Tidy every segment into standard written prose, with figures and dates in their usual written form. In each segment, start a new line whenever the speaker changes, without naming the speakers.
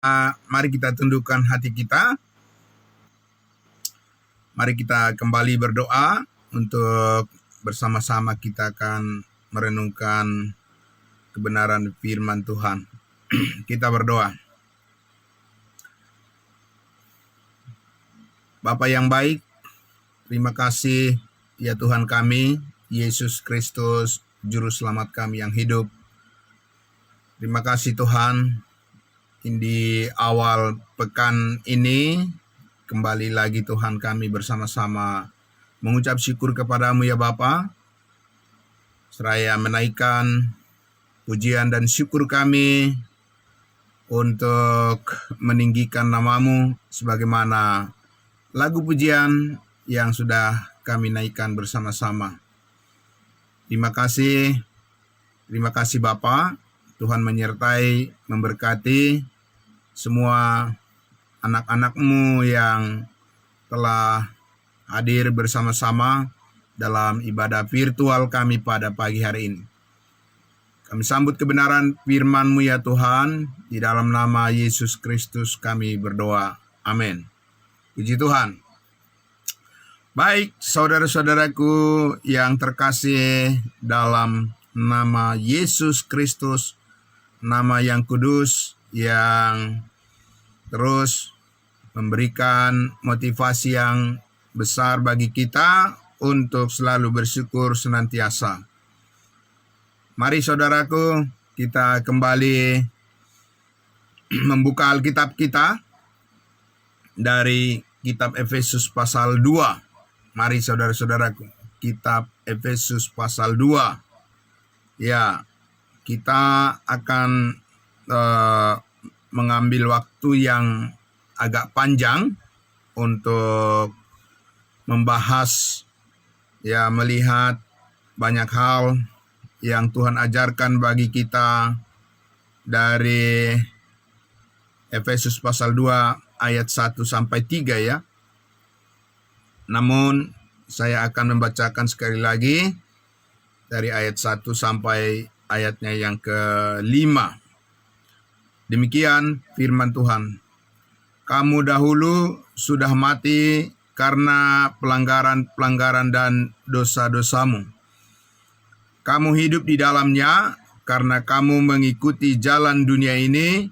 Mari kita tundukkan hati kita. Mari kita kembali berdoa untuk bersama-sama kita akan merenungkan kebenaran firman Tuhan. Kita berdoa. Bapa yang baik, terima kasih ya Tuhan kami, Yesus Kristus, Juru Selamat kami yang hidup. Terima kasih Tuhan, di awal pekan ini, kembali lagi Tuhan kami bersama-sama mengucap syukur kepadamu ya Bapa. Seraya menaikkan pujian dan syukur kami untuk meninggikan namamu sebagaimana lagu pujian yang sudah kami naikkan bersama-sama. Terima kasih Bapa. Tuhan menyertai, memberkati semua anak-anak-Mu yang telah hadir bersama-sama dalam ibadah virtual kami pada pagi hari ini. Kami sambut kebenaran firman-Mu ya Tuhan, di dalam nama Yesus Kristus kami berdoa. Amin. Puji Tuhan. Baik, saudara-saudaraku yang terkasih dalam nama Yesus Kristus, nama yang kudus, yang terus memberikan motivasi yang besar bagi kita untuk selalu bersyukur senantiasa. Mari saudaraku, kita kembali membuka Alkitab kita dari kitab Efesus pasal 2. Mari saudara-saudaraku, kitab Efesus pasal 2. Ya, kita akan mengambil waktu yang agak panjang untuk membahas, ya, melihat banyak hal yang Tuhan ajarkan bagi kita dari Efesus pasal 2 ayat 1 sampai 3 ya. Namun saya akan membacakan sekali lagi dari ayat 1 sampai ayatnya yang ke-5. Demikian firman Tuhan. Kamu dahulu sudah mati karena pelanggaran-pelanggaran dan dosa-dosamu. Kamu hidup di dalamnya karena kamu mengikuti jalan dunia ini,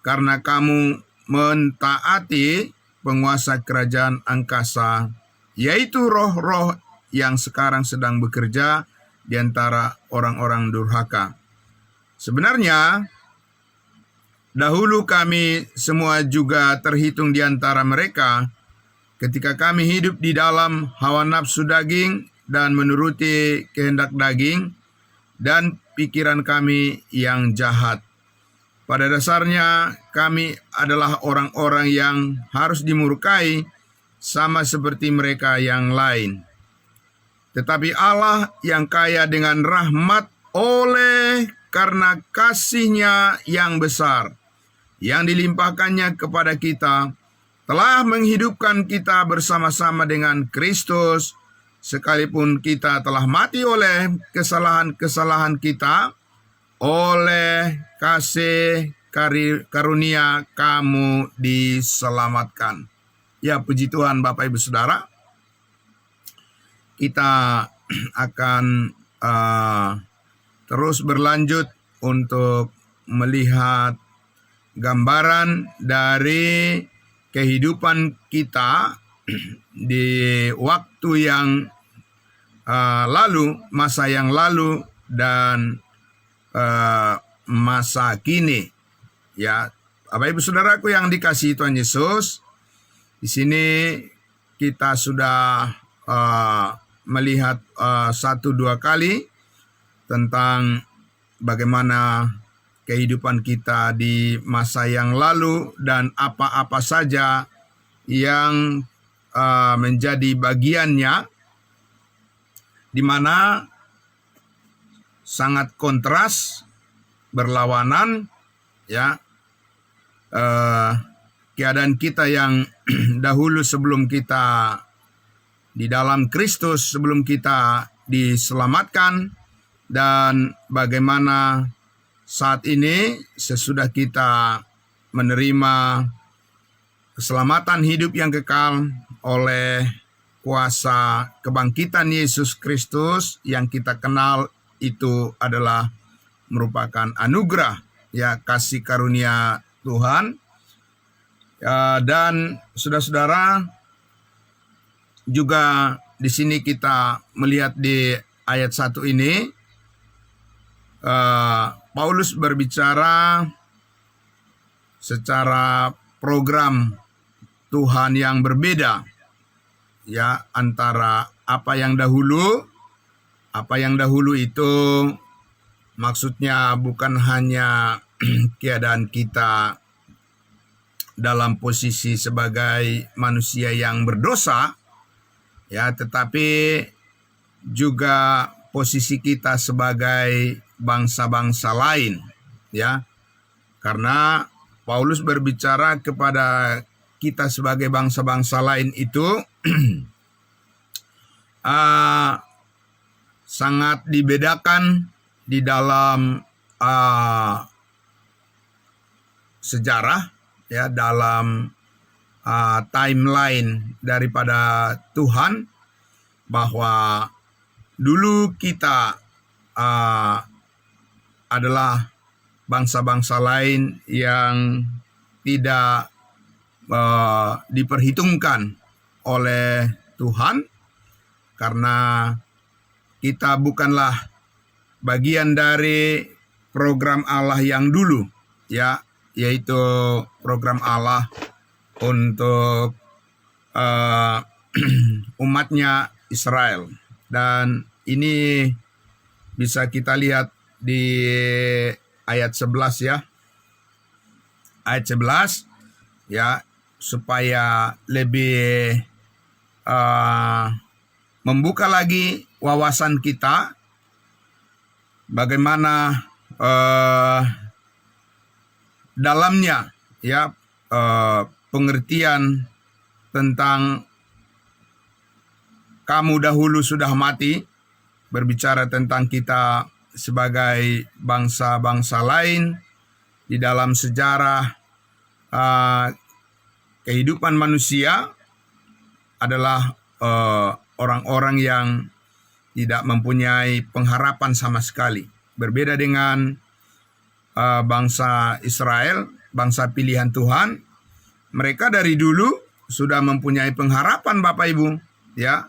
karena kamu mentaati penguasa kerajaan angkasa, yaitu roh-roh yang sekarang sedang bekerja di antara orang-orang durhaka. Sebenarnya, dahulu kami semua juga terhitung di antara mereka ketika kami hidup di dalam hawa nafsu daging dan menuruti kehendak daging dan pikiran kami yang jahat. Pada dasarnya kami adalah orang-orang yang harus dimurkai sama seperti mereka yang lain. Tetapi Allah yang kaya dengan rahmat oleh karena kasih-Nya yang besar, yang dilimpahkannya kepada kita, telah menghidupkan kita bersama-sama dengan Kristus, sekalipun kita telah mati oleh kesalahan-kesalahan kita, oleh kasih karunia kamu diselamatkan. Ya, puji Tuhan Bapak Ibu Saudara. Kita akan terus berlanjut untuk melihat gambaran dari kehidupan kita di waktu yang lalu, masa yang lalu, dan masa kini. Ya, Bapak Ibu Saudaraku yang dikasihi Tuhan Yesus, di sini kita sudah melihat 1-2 kali tentang bagaimana kehidupan kita di masa yang lalu dan apa-apa saja yang menjadi bagiannya, di mana sangat kontras, berlawanan, ya, keadaan kita yang dahulu sebelum kita di dalam Kristus, sebelum kita diselamatkan, dan bagaimana saat ini sesudah kita menerima keselamatan hidup yang kekal oleh kuasa kebangkitan Yesus Kristus yang kita kenal itu adalah merupakan anugerah, ya, kasih karunia Tuhan. Dan saudara-saudara, juga di sini kita melihat di ayat 1 ini, Paulus berbicara secara program Tuhan yang berbeda, ya, antara apa yang dahulu itu maksudnya bukan hanya keadaan kita dalam posisi sebagai manusia yang berdosa, ya, tetapi juga posisi kita sebagai bangsa-bangsa lain, ya. Karena Paulus berbicara kepada kita sebagai bangsa-bangsa lain itu sangat dibedakan di dalam sejarah, ya, dalam timeline daripada Tuhan, bahwa dulu kita adalah bangsa-bangsa lain yang tidak diperhitungkan oleh Tuhan, karena kita bukanlah bagian dari program Allah yang dulu, ya, yaitu program Allah untuk umatnya Israel. Dan ini bisa kita lihat di ayat 11, ya. Ayat 11, ya, supaya lebih membuka lagi wawasan kita bagaimana dalamnya, ya, pengertian tentang kamu dahulu sudah mati, berbicara tentang kita sebagai bangsa-bangsa lain di dalam sejarah kehidupan manusia adalah orang-orang yang tidak mempunyai pengharapan sama sekali. Berbeda dengan bangsa Israel, bangsa pilihan Tuhan, mereka dari dulu sudah mempunyai pengharapan, Bapak Ibu, ya.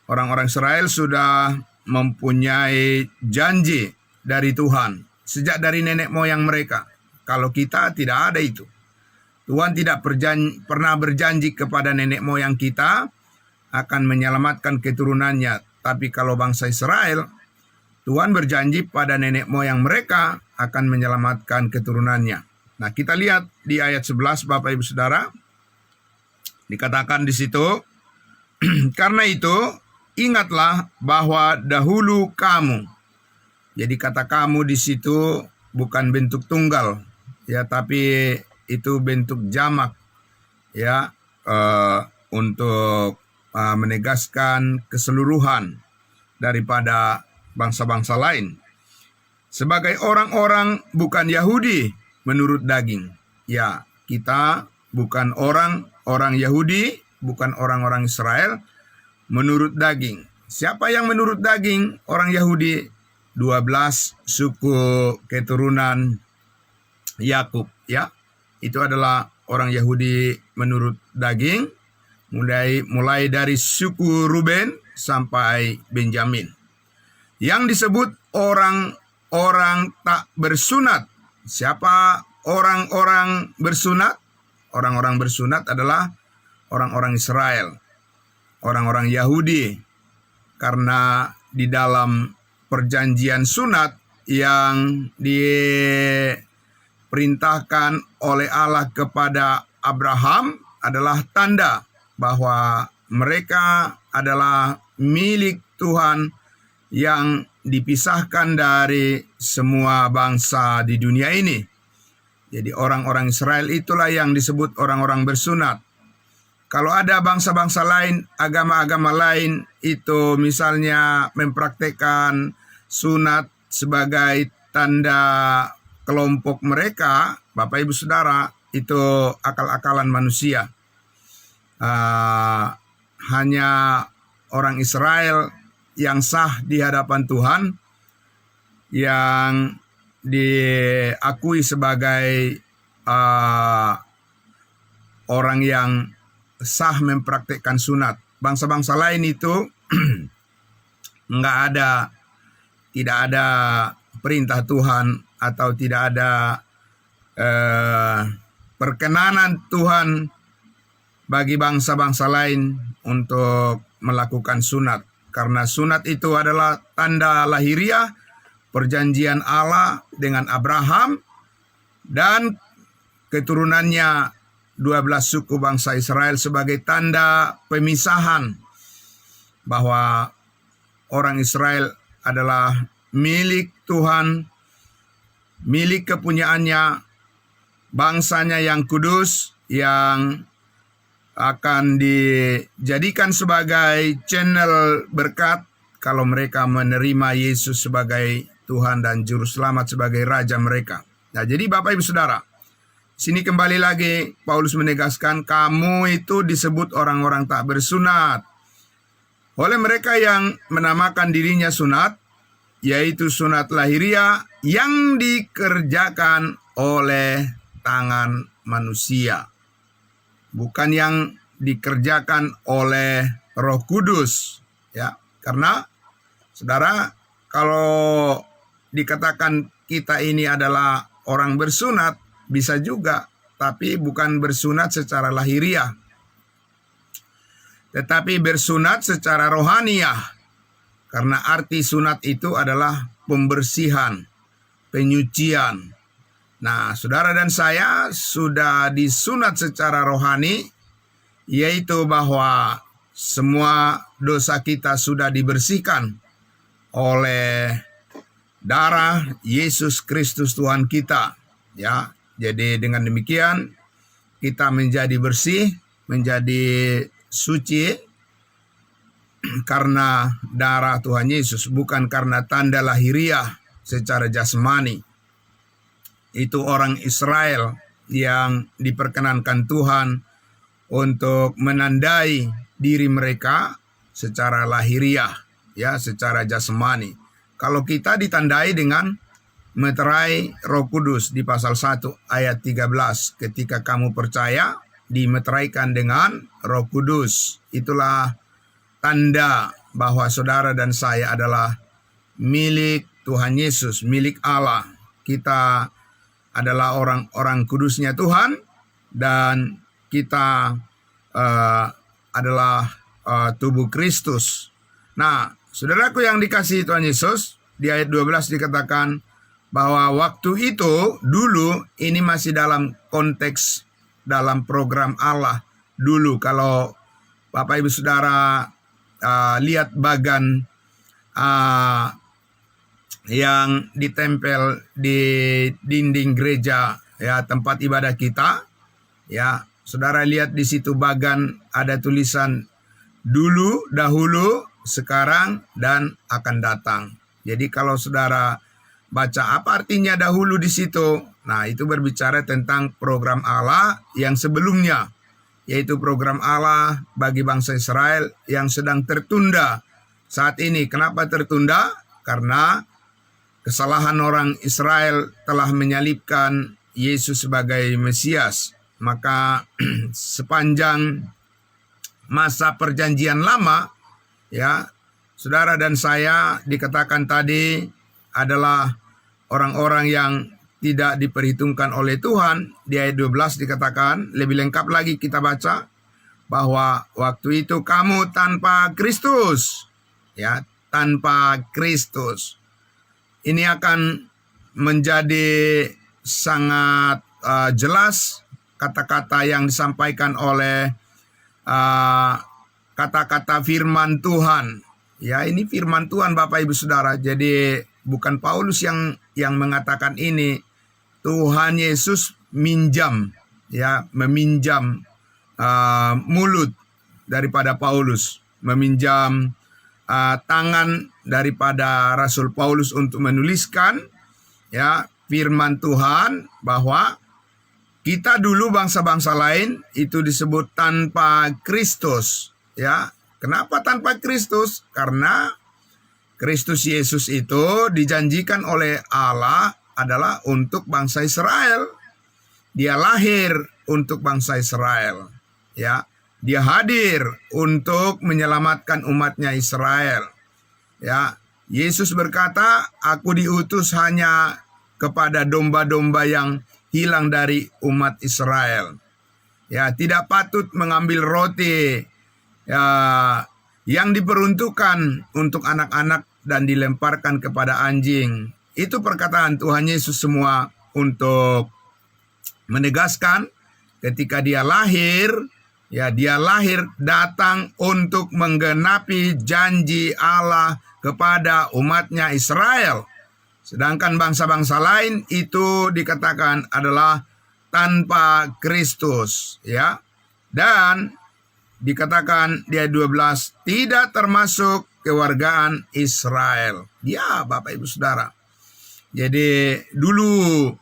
Orang-orang Israel sudah mempunyai janji dari Tuhan sejak dari nenek moyang mereka. Kalau kita tidak ada itu. Tuhan tidak pernah berjanji kepada nenek moyang kita akan menyelamatkan keturunannya. Tapi kalau bangsa Israel, Tuhan berjanji pada nenek moyang mereka akan menyelamatkan keturunannya. Nah, kita lihat di ayat 11, Bapak Ibu Saudara, dikatakan di situ, karena itu ingatlah bahwa dahulu kamu. Jadi kata kamu di situ bukan bentuk tunggal, ya, tapi itu bentuk jamak, ya, untuk menegaskan keseluruhan daripada bangsa-bangsa lain. Sebagai orang-orang bukan Yahudi menurut daging. Ya, kita bukan orang Yahudi, bukan orang-orang Israel menurut daging. Siapa yang menurut daging? Orang Yahudi, 12 suku keturunan Yakub, ya. Itu adalah orang Yahudi menurut daging, mulai dari suku Ruben sampai Benjamin. Yang disebut orang-orang tak bersunat. Siapa orang-orang bersunat? Orang-orang bersunat adalah orang-orang Israel, orang-orang Yahudi, karena di dalam perjanjian sunat yang diperintahkan oleh Allah kepada Abraham adalah tanda bahwa mereka adalah milik Tuhan yang dipisahkan dari semua bangsa di dunia ini. Jadi orang-orang Israel itulah yang disebut orang-orang bersunat. Kalau ada bangsa-bangsa lain, agama-agama lain itu misalnya mempraktekkan sunat sebagai tanda kelompok mereka, Bapak Ibu Saudara, itu akal-akalan manusia. Hanya orang Israel yang sah di hadapan Tuhan, yang diakui sebagai orang yang sah mempraktekkan sunat. Bangsa-bangsa lain itu tidak ada perintah Tuhan atau tidak ada perkenanan Tuhan bagi bangsa-bangsa lain untuk melakukan sunat. Karena sunat itu adalah tanda lahiriah perjanjian Allah dengan Abraham dan keturunannya 12 suku bangsa Israel sebagai tanda pemisahan bahwa orang Israel adalah milik Tuhan, milik kepunyaannya, bangsanya yang kudus, yang akan dijadikan sebagai channel berkat kalau mereka menerima Yesus sebagai Tuhan dan Juru Selamat sebagai Raja mereka. Nah, jadi Bapak Ibu Saudara, sini kembali lagi Paulus menegaskan kamu itu disebut orang-orang tak bersunat oleh mereka yang menamakan dirinya sunat, yaitu sunat lahiriah yang dikerjakan oleh tangan manusia, bukan yang dikerjakan oleh Roh Kudus, ya. Karena saudara, kalau dikatakan kita ini adalah orang bersunat, bisa juga, tapi bukan bersunat secara lahiriah, tetapi bersunat secara rohaniah. Karena arti sunat itu adalah pembersihan, penyucian. Nah, saudara dan saya sudah disunat secara rohani, yaitu bahwa semua dosa kita sudah dibersihkan oleh darah Yesus Kristus Tuhan kita. Ya, jadi dengan demikian kita menjadi bersih, menjadi suci karena darah Tuhan Yesus, bukan karena tanda lahiriah secara jasmani. Itu orang Israel yang diperkenankan Tuhan untuk menandai diri mereka secara lahiriah, ya, secara jasmani. Kalau kita ditandai dengan meterai Roh Kudus di pasal 1 ayat 13, ketika kamu percaya dimeteraikan dengan Roh Kudus. Itulah tanda bahwa saudara dan saya adalah milik Tuhan Yesus, milik Allah. Kita adalah orang-orang kudusnya Tuhan, dan kita adalah tubuh Kristus. Nah, saudaraku yang dikasihi Tuhan Yesus, di ayat 12 dikatakan bahwa waktu itu dulu, ini masih dalam konteks dalam program Allah dulu. Kalau Bapak Ibu Saudara lihat bagan yang ditempel di dinding gereja, ya, tempat ibadah kita, ya, saudara lihat di situ bagan ada tulisan dulu, dahulu, sekarang, dan akan datang. Jadi kalau saudara baca apa artinya dahulu di situ, nah itu berbicara tentang program Allah yang sebelumnya, yaitu program Allah bagi bangsa Israel yang sedang tertunda saat ini. Kenapa tertunda? Karena kesalahan orang Israel telah menyalibkan Yesus sebagai Mesias. Maka sepanjang masa perjanjian lama, ya, saudara dan saya dikatakan tadi adalah orang-orang yang tidak diperhitungkan oleh Tuhan. Di ayat 12 dikatakan, lebih lengkap lagi kita baca, bahwa waktu itu kamu tanpa Kristus, ya, tanpa Kristus. Ini akan menjadi sangat jelas kata-kata yang disampaikan oleh kata-kata firman Tuhan. Ya, ini firman Tuhan Bapak Ibu Saudara. Jadi bukan Paulus yang mengatakan ini. Tuhan Yesus minjam, ya, meminjam mulut daripada Paulus, meminjam tangan daripada Rasul Paulus untuk menuliskan, ya, firman Tuhan, bahwa kita dulu bangsa-bangsa lain itu disebut tanpa Kristus, ya. Kenapa tanpa Kristus? Karena Kristus Yesus itu dijanjikan oleh Allah adalah untuk bangsa Israel. Dia lahir untuk bangsa Israel, ya. Dia hadir untuk menyelamatkan umatnya Israel, ya. Yesus berkata, "Aku diutus hanya kepada domba-domba yang hilang dari umat Israel." Ya, tidak patut mengambil roti ya, yang diperuntukkan untuk anak-anak dan dilemparkan kepada anjing. Itu perkataan Tuhan Yesus semua untuk menegaskan ketika dia lahir, ya, dia lahir datang untuk menggenapi janji Allah kepada umatnya Israel. Sedangkan bangsa-bangsa lain itu dikatakan adalah tanpa Kristus, ya. Dan dikatakan di ayat 12 tidak termasuk kewargaan Israel. Ya, Bapak Ibu Saudara. Jadi dulu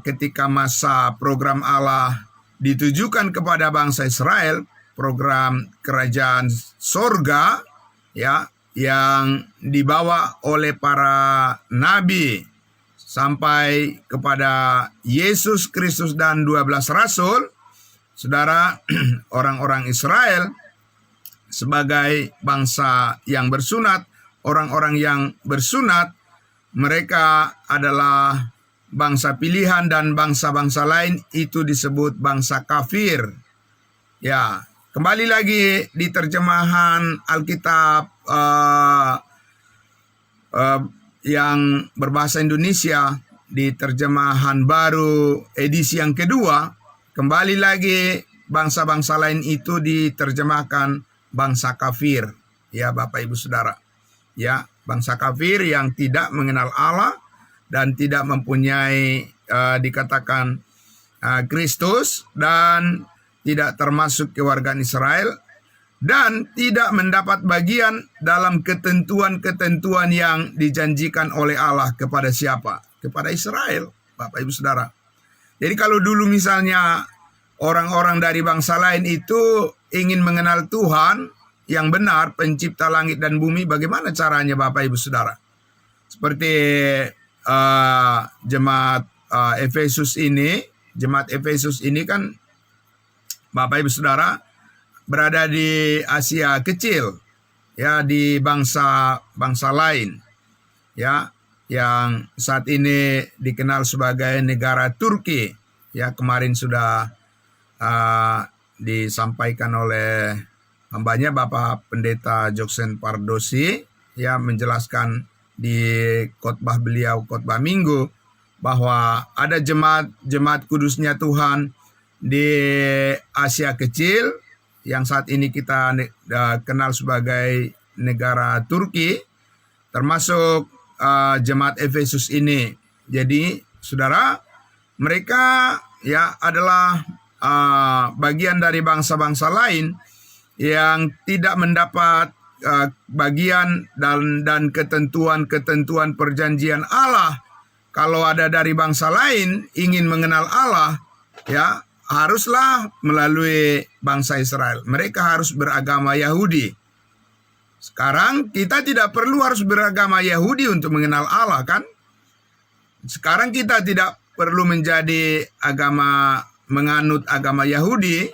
ketika masa program Allah ditujukan kepada bangsa Israel, program kerajaan sorga, ya, yang dibawa oleh para nabi sampai kepada Yesus Kristus dan 12 rasul, saudara, orang-orang Israel sebagai bangsa yang bersunat, orang-orang yang bersunat, mereka adalah bangsa pilihan dan bangsa-bangsa lain itu disebut bangsa kafir. Ya, kembali lagi di terjemahan Alkitab yang berbahasa Indonesia, di terjemahan baru edisi yang kedua, kembali lagi bangsa-bangsa lain itu diterjemahkan bangsa kafir. Ya, Bapak Ibu Saudara. Ya, bangsa kafir yang tidak mengenal Allah dan tidak mempunyai dikatakan Kristus dan tidak termasuk kewargaan Israel dan tidak mendapat bagian dalam ketentuan-ketentuan yang dijanjikan oleh Allah kepada siapa? Kepada Israel, Bapak Ibu Saudara. Jadi kalau dulu misalnya orang-orang dari bangsa lain itu ingin mengenal Tuhan yang benar, pencipta langit dan bumi, bagaimana caranya Bapak Ibu Saudara? Seperti jemaat Efesus ini kan Bapak Ibu Saudara berada di Asia kecil, ya, di bangsa lain, ya, yang saat ini dikenal sebagai negara Turki, ya. Kemarin sudah disampaikan oleh hambanya Bapak Pendeta Joksen Pardosi, ya, menjelaskan di khotbah beliau, khotbah Minggu, bahwa ada jemaat kudusnya Tuhan di Asia kecil yang saat ini kita kenal sebagai negara Turki, termasuk jemaat Efesus ini. Jadi, saudara, mereka, ya, adalah bagian dari bangsa-bangsa lain yang tidak mendapat bagian dan ketentuan-ketentuan perjanjian Allah. Kalau ada dari bangsa lain ingin mengenal Allah, ya, haruslah melalui bangsa Israel. Mereka harus beragama Yahudi. Sekarang kita tidak perlu harus beragama Yahudi untuk mengenal Allah, kan? Sekarang kita tidak perlu menjadi menganut agama Yahudi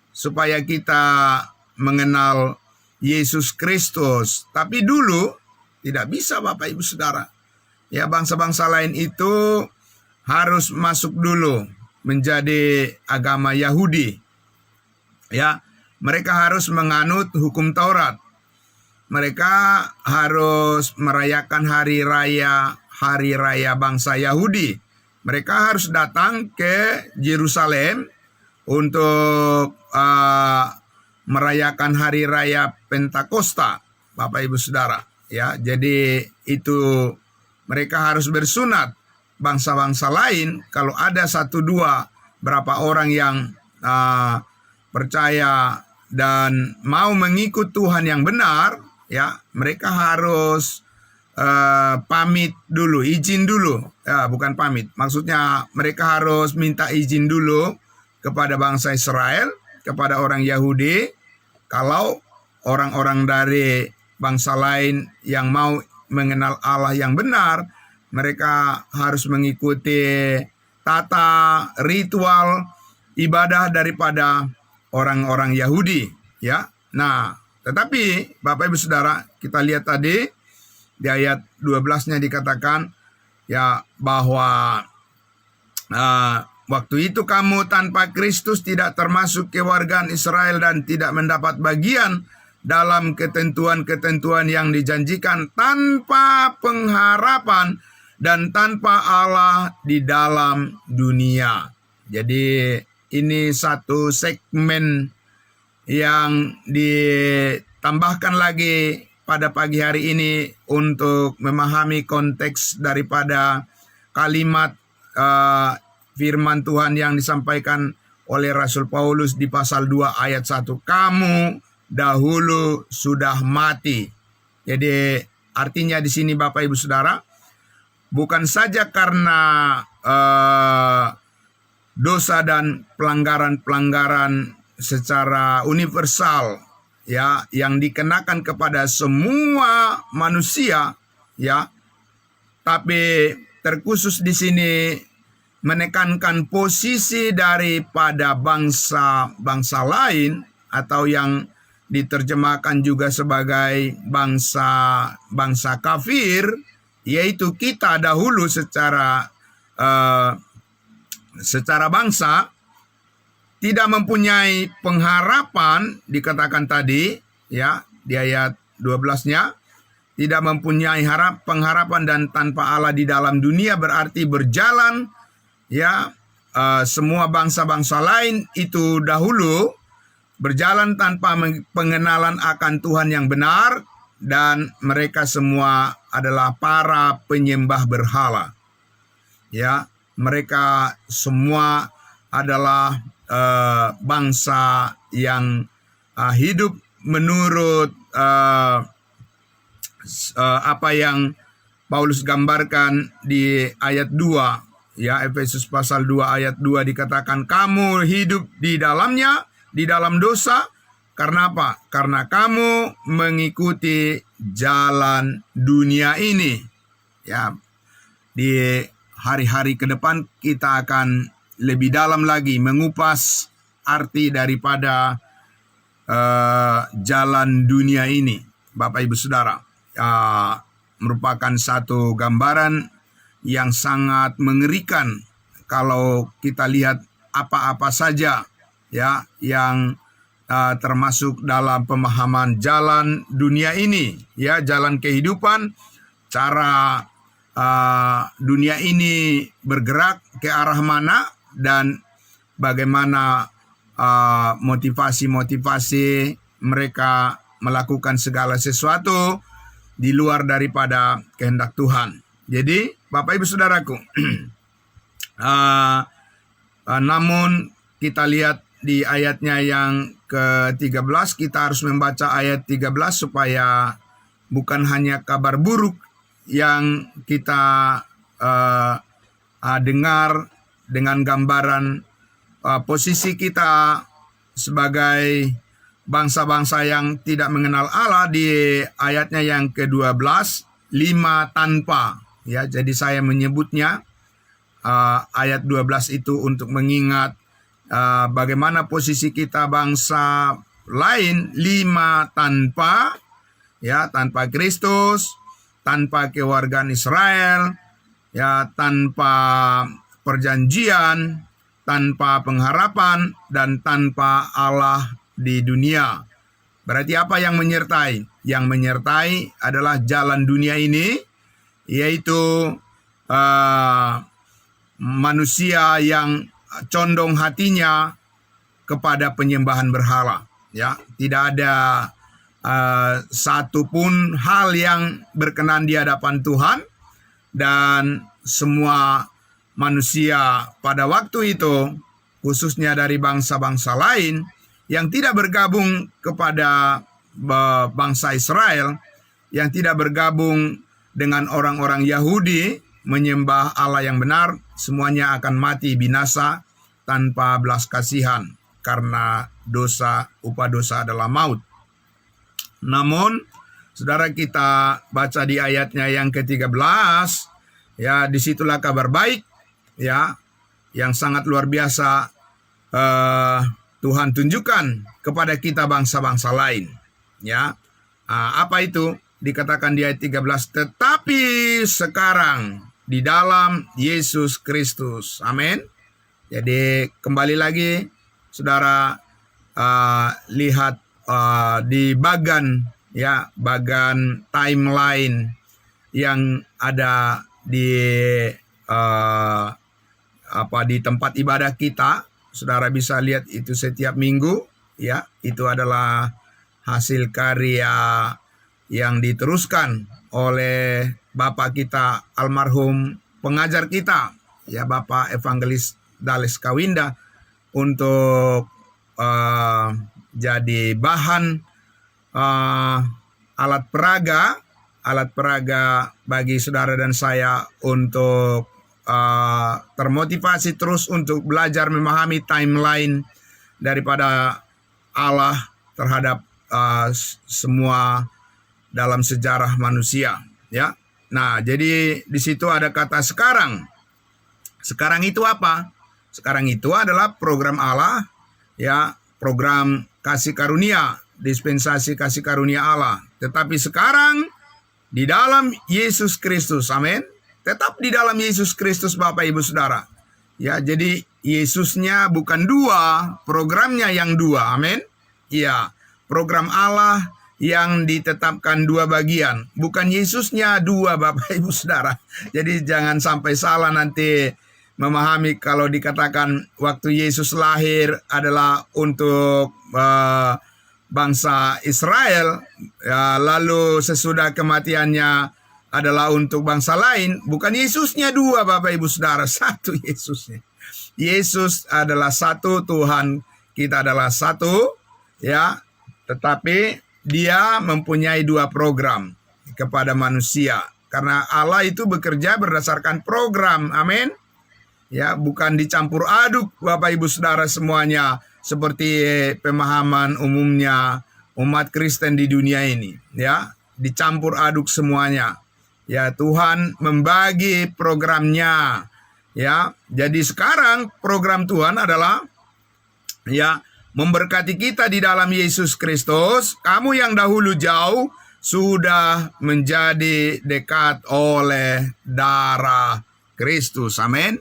supaya kita mengenal Yesus Kristus. Tapi dulu tidak bisa, Bapak Ibu Saudara. Ya, bangsa-bangsa lain itu harus masuk dulu menjadi agama Yahudi. Ya, mereka harus menganut hukum Taurat. Mereka harus merayakan hari raya bangsa Yahudi. Mereka harus datang ke Yerusalem untuk merayakan hari raya Pentakosta, Bapak Ibu Saudara. Ya, jadi itu mereka harus bersunat. Bangsa-bangsa lain, kalau ada 1-2 berapa orang yang percaya dan mau mengikut Tuhan yang benar, ya, mereka harus pamit dulu, izin dulu. Ya, bukan pamit. Maksudnya mereka harus minta izin dulu kepada bangsa Israel, kepada orang Yahudi, kalau orang-orang dari bangsa lain yang mau mengenal Allah yang benar, mereka harus mengikuti tata ritual ibadah daripada orang-orang Yahudi, ya. Nah, tetapi Bapak Ibu Saudara, kita lihat tadi di ayat 12-nya dikatakan ya bahwa waktu itu kamu tanpa Kristus tidak termasuk kewargaan Israel dan tidak mendapat bagian dalam ketentuan-ketentuan yang dijanjikan, tanpa pengharapan dan tanpa Allah di dalam dunia. Jadi ini satu segmen yang ditambahkan lagi pada pagi hari ini untuk memahami konteks daripada kalimat firman Tuhan yang disampaikan oleh Rasul Paulus di pasal 2 ayat 1. Kamu dahulu sudah mati. Jadi artinya di sini Bapak Ibu Saudara, bukan saja karena dosa dan pelanggaran-pelanggaran secara universal ya yang dikenakan kepada semua manusia ya, tapi terkhusus di sini menekankan posisi daripada bangsa lain atau yang diterjemahkan juga sebagai bangsa kafir, yaitu kita dahulu secara bangsa tidak mempunyai pengharapan, dikatakan tadi ya di ayat 12-nya, tidak mempunyai pengharapan dan tanpa Allah di dalam dunia, berarti berjalan ya semua bangsa-bangsa lain itu dahulu berjalan tanpa pengenalan akan Tuhan yang benar, dan mereka semua adalah para penyembah berhala. Ya, mereka semua adalah bangsa yang hidup menurut apa yang Paulus gambarkan di ayat 2. Ya, Efesus pasal 2 ayat 2 dikatakan kamu hidup di dalamnya, di dalam dosa. Karena apa? Karena kamu mengikuti jalan dunia ini. Ya, di hari-hari ke depan kita akan lebih dalam lagi mengupas arti daripada jalan dunia ini. Bapak Ibu Saudara, merupakan satu gambaran yang sangat mengerikan kalau kita lihat apa-apa saja ya yang termasuk dalam pemahaman jalan dunia ini, ya, jalan kehidupan, cara dunia ini bergerak ke arah mana, dan bagaimana motivasi-motivasi mereka melakukan segala sesuatu di luar daripada kehendak Tuhan. Jadi Bapak Ibu Saudaraku, namun kita lihat di ayatnya yang ke-13, kita harus membaca ayat 13 supaya bukan hanya kabar buruk yang kita dengar dengan gambaran posisi kita sebagai bangsa-bangsa yang tidak mengenal Allah di ayatnya yang ke-12, 5 tanpa. Ya, jadi saya menyebutnya ayat 12 itu untuk mengingat bagaimana posisi kita bangsa lain, 5 tanpa, ya, tanpa Kristus, tanpa kewargaan Israel, ya, tanpa perjanjian, tanpa pengharapan, dan tanpa Allah di dunia. Berarti apa yang menyertai? Yang menyertai adalah jalan dunia ini, yaitu manusia yang condong hatinya kepada penyembahan berhala. Ya, tidak ada satupun hal yang berkenan di hadapan Tuhan, dan semua manusia pada waktu itu, khususnya dari bangsa-bangsa lain yang tidak bergabung kepada bangsa Israel, yang tidak bergabung dengan orang-orang Yahudi menyembah Allah yang benar, semuanya akan mati binasa tanpa belas kasihan, karena upah dosa adalah maut. Namun, saudara, kita baca di ayatnya yang ke-13, ya, disitulah kabar baik, ya, yang sangat luar biasa Tuhan tunjukkan kepada kita bangsa-bangsa lain, ya. Apa itu? Dikatakan di ayat 13, tetapi sekarang di dalam Yesus Kristus. Amin. Jadi kembali lagi, saudara, lihat di bagan timeline yang ada di di tempat ibadah kita. Saudara bisa lihat itu setiap minggu, ya. Itu adalah hasil karya yang diteruskan oleh Bapak kita almarhum pengajar kita, ya, Bapak Evangelis Dales Kawinda, untuk jadi bahan alat peraga bagi saudara dan saya untuk termotivasi terus untuk belajar memahami timeline daripada Allah terhadap semua dalam sejarah manusia, ya. Nah, jadi di situ ada kata sekarang. Sekarang itu apa? Sekarang itu adalah program Allah, ya, program kasih karunia, dispensasi kasih karunia Allah. Tetapi sekarang di dalam Yesus Kristus, amin. Tetap di dalam Yesus Kristus, Bapak Ibu Saudara. Ya, jadi Yesusnya bukan dua, programnya yang dua, amin. Iya, program Allah yang ditetapkan dua bagian, bukan Yesusnya dua, Bapak Ibu Saudara. Jadi jangan sampai salah nanti memahami kalau dikatakan waktu Yesus lahir adalah untuk bangsa Israel, ya, lalu sesudah kematiannya adalah untuk bangsa lain. Bukan Yesusnya dua, Bapak Ibu Saudara, satu Yesusnya. Yesus adalah satu, Tuhan kita adalah satu, ya, tetapi Dia mempunyai dua program kepada manusia. Karena Allah itu bekerja berdasarkan program, amin. Ya, bukan dicampur aduk, Bapak Ibu Saudara semuanya, seperti pemahaman umumnya umat Kristen di dunia ini, ya. Dicampur aduk semuanya. Ya, Tuhan membagi programnya, ya. Jadi sekarang program Tuhan adalah, ya, memberkati kita di dalam Yesus Kristus. Kamu yang dahulu jauh sudah menjadi dekat oleh darah Kristus. Amin.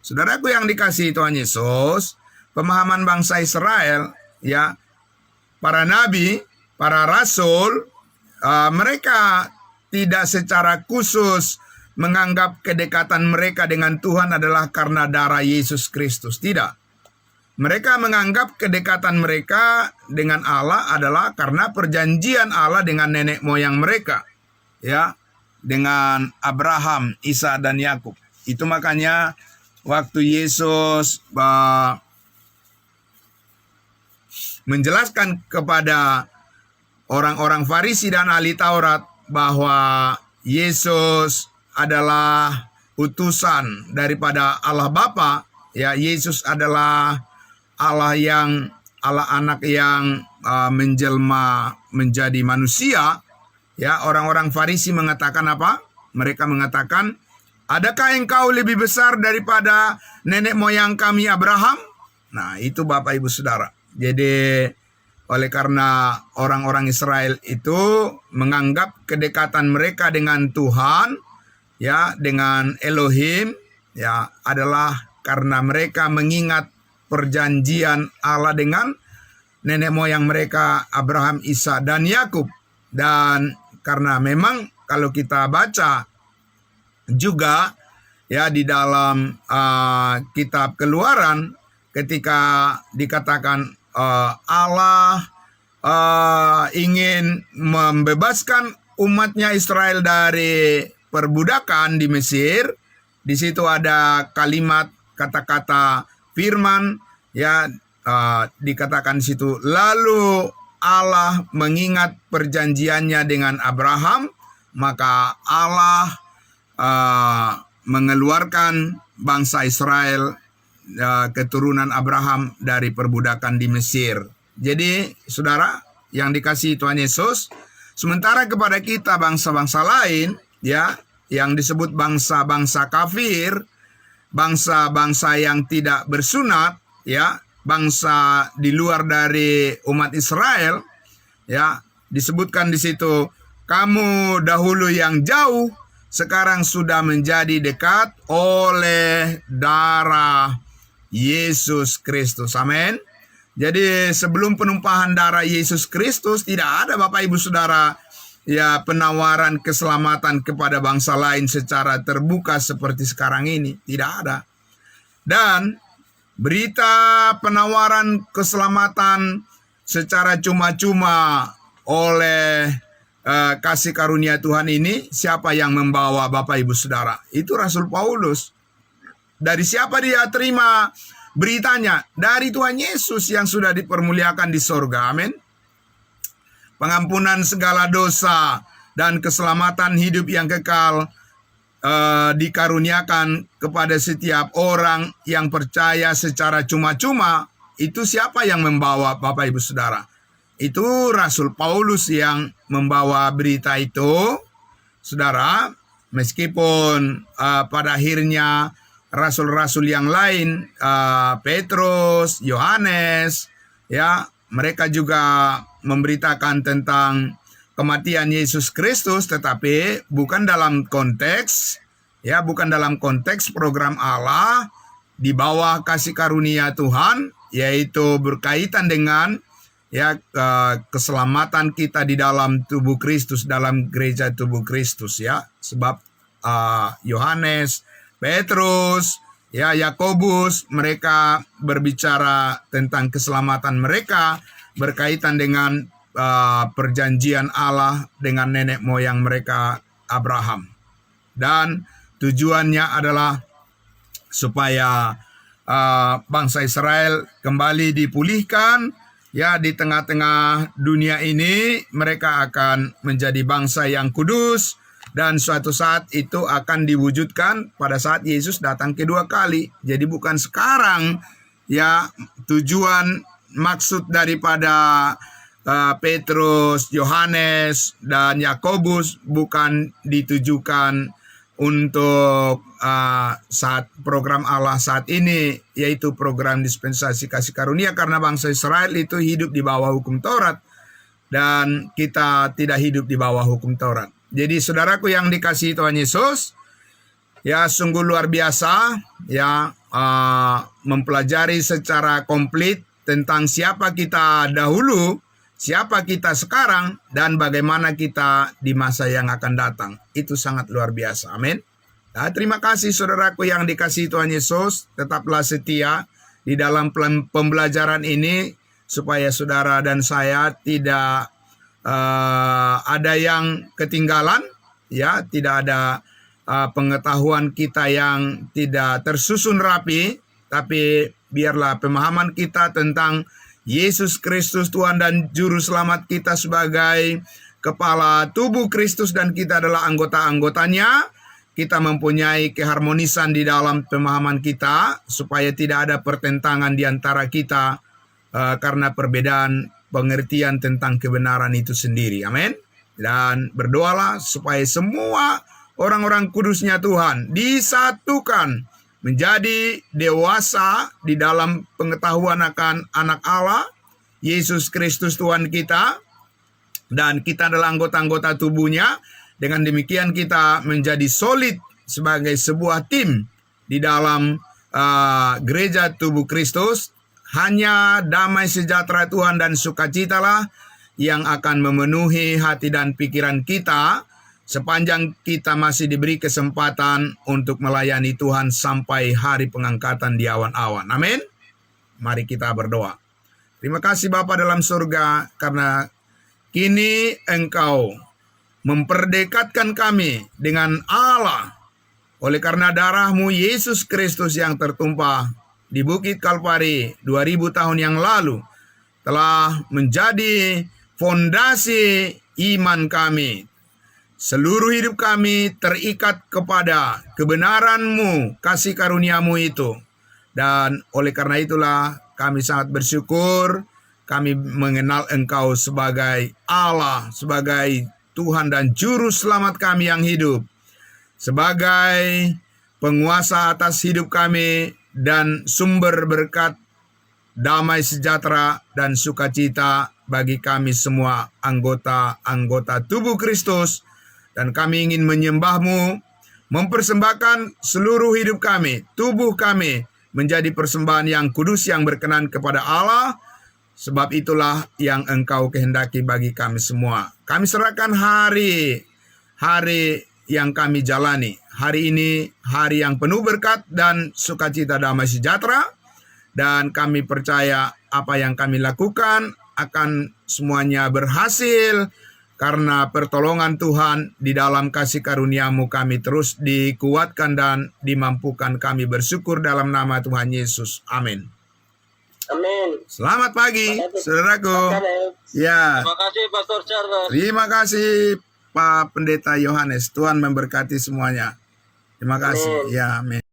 Saudaraku yang dikasihi Tuhan Yesus, pemahaman bangsa Israel, ya, para nabi, para rasul, mereka tidak secara khusus menganggap kedekatan mereka dengan Tuhan adalah karena darah Yesus Kristus. Tidak. Mereka menganggap kedekatan mereka dengan Allah adalah karena perjanjian Allah dengan nenek moyang mereka, ya, dengan Abraham, Isa, dan Yakub. Itu makanya waktu Yesus menjelaskan kepada orang-orang Farisi dan ahli Taurat bahwa Yesus adalah utusan daripada Allah Bapa, ya, Yesus adalah Allah anak yang menjelma menjadi manusia, ya. Orang-orang Farisi mengatakan apa? Mereka mengatakan, adakah engkau lebih besar daripada nenek moyang kami Abraham? Nah, itu Bapak Ibu Saudara. Jadi oleh karena orang-orang Israel itu menganggap kedekatan mereka dengan Tuhan, ya, dengan Elohim, ya, adalah karena mereka mengingat perjanjian Allah dengan nenek moyang mereka Abraham, Isa, dan Yakub. Dan karena memang kalau kita baca juga, ya, di dalam kitab Keluaran ketika dikatakan Allah ingin membebaskan umatnya Israel dari perbudakan di Mesir, di situ ada kalimat kata-kata firman, ya, dikatakan di situ, lalu Allah mengingat perjanjiannya dengan Abraham maka Allah mengeluarkan bangsa Israel, keturunan Abraham dari perbudakan di Mesir. Jadi, saudara yang dikasihi Tuhan Yesus, sementara kepada kita bangsa-bangsa lain, ya, yang disebut bangsa-bangsa kafir, bangsa-bangsa yang tidak bersunat, ya, bangsa di luar dari umat Israel, ya, disebutkan di situ, kamu dahulu yang jauh, sekarang sudah menjadi dekat oleh darah Yesus Kristus. Amin. Jadi sebelum penumpahan darah Yesus Kristus, tidak ada Bapak Ibu Saudara, ya, penawaran keselamatan kepada bangsa lain secara terbuka seperti sekarang ini. Tidak ada. Dan berita penawaran keselamatan secara cuma-cuma oleh kasih karunia Tuhan ini, siapa yang membawa Bapak Ibu Saudara? Itu Rasul Paulus. Dari siapa dia terima beritanya? Dari Tuhan Yesus yang sudah dipermuliakan di sorga. Amin. Pengampunan segala dosa dan keselamatan hidup yang kekal dikaruniakan kepada setiap orang yang percaya secara cuma-cuma. Itu siapa yang membawa Bapak Ibu Saudara? Itu Rasul Paulus yang membawa berita itu, saudara. Meskipun pada akhirnya rasul-rasul yang lain, Petrus, Yohanes, ya, mereka juga memberitakan tentang kematian Yesus Kristus, tetapi bukan dalam konteks, ya, bukan dalam konteks program Allah di bawah kasih karunia Tuhan, yaitu berkaitan dengan, ya, keselamatan kita di dalam tubuh Kristus, dalam gereja tubuh Kristus, ya. Sebab Yohanes, Petrus, ya, Yakobus, mereka berbicara tentang keselamatan mereka berkaitan dengan perjanjian Allah dengan nenek moyang mereka Abraham. Dan tujuannya adalah supaya bangsa Israel kembali dipulihkan, ya, di tengah-tengah dunia ini mereka akan menjadi bangsa yang kudus, dan suatu saat itu akan diwujudkan pada saat Yesus datang kedua kali. Jadi bukan sekarang, ya, tujuan maksud daripada Petrus, Yohanes, dan Yakobus bukan ditujukan untuk saat program Allah saat ini, yaitu program dispensasi kasih karunia, karena bangsa Israel itu hidup di bawah hukum Taurat dan kita tidak hidup di bawah hukum Taurat. Jadi saudaraku yang dikasihi Tuhan Yesus, ya, sungguh luar biasa, ya, mempelajari secara komplit tentang siapa kita dahulu, siapa kita sekarang, dan bagaimana kita di masa yang akan datang. Itu sangat luar biasa. Amin. Nah, terima kasih saudaraku yang dikasihi Tuhan Yesus. Tetaplah setia di dalam pembelajaran ini, supaya saudara dan saya tidak ada yang ketinggalan, ya, tidak ada pengetahuan kita yang tidak tersusun rapi, tapi biarlah pemahaman kita tentang Yesus Kristus Tuhan dan Juru Selamat kita sebagai kepala tubuh Kristus dan kita adalah anggota-anggotanya. Kita mempunyai keharmonisan di dalam pemahaman kita supaya tidak ada pertentangan di antara kita karena perbedaan pengertian tentang kebenaran itu sendiri. Amin. Dan berdoalah supaya semua orang-orang kudusnya Tuhan disatukan menjadi dewasa di dalam pengetahuan akan anak Allah, Yesus Kristus Tuhan kita, dan kita adalah anggota-anggota tubuhnya. Dengan demikian kita menjadi solid sebagai sebuah tim di dalam gereja tubuh Kristus. Hanya damai sejahtera Tuhan dan sukacitalah yang akan memenuhi hati dan pikiran kita sepanjang kita masih diberi kesempatan untuk melayani Tuhan sampai hari pengangkatan di awan-awan. Amin. Mari kita berdoa. Terima kasih Bapa dalam surga, karena kini Engkau memperdekatkan kami dengan Allah oleh karena darah-Mu Yesus Kristus yang tertumpah di Bukit Kalvari 2000 tahun yang lalu telah menjadi fondasi iman kami. seluruh hidup kami terikat kepada kebenaran-Mu, kasih karunia-Mu itu. Dan oleh karena itulah kami sangat bersyukur, kami mengenal Engkau sebagai Allah, sebagai Tuhan dan Juru Selamat kami yang hidup, sebagai penguasa atas hidup kami dan sumber berkat, damai sejahtera dan sukacita bagi kami semua anggota-anggota tubuh Kristus. Dan kami ingin menyembah-Mu, mempersembahkan seluruh hidup kami, tubuh kami, menjadi persembahan yang kudus yang berkenan kepada Allah. Sebab itulah yang Engkau kehendaki bagi kami semua. Kami serahkan hari yang kami jalani. Hari ini hari yang penuh berkat dan sukacita damai sejahtera. Dan kami percaya apa yang kami lakukan akan semuanya berhasil. Karena pertolongan Tuhan di dalam kasih karunia-Mu kami terus dikuatkan dan dimampukan. Kami bersyukur dalam nama Tuhan Yesus. Amin.
Amin.
Selamat pagi, saudaraku. Ya.
Terima kasih Pastor Charles.
Terima kasih Pak Pendeta Yohanes. Tuhan memberkati semuanya. Terima kasih.
Amin.
Ya, amin.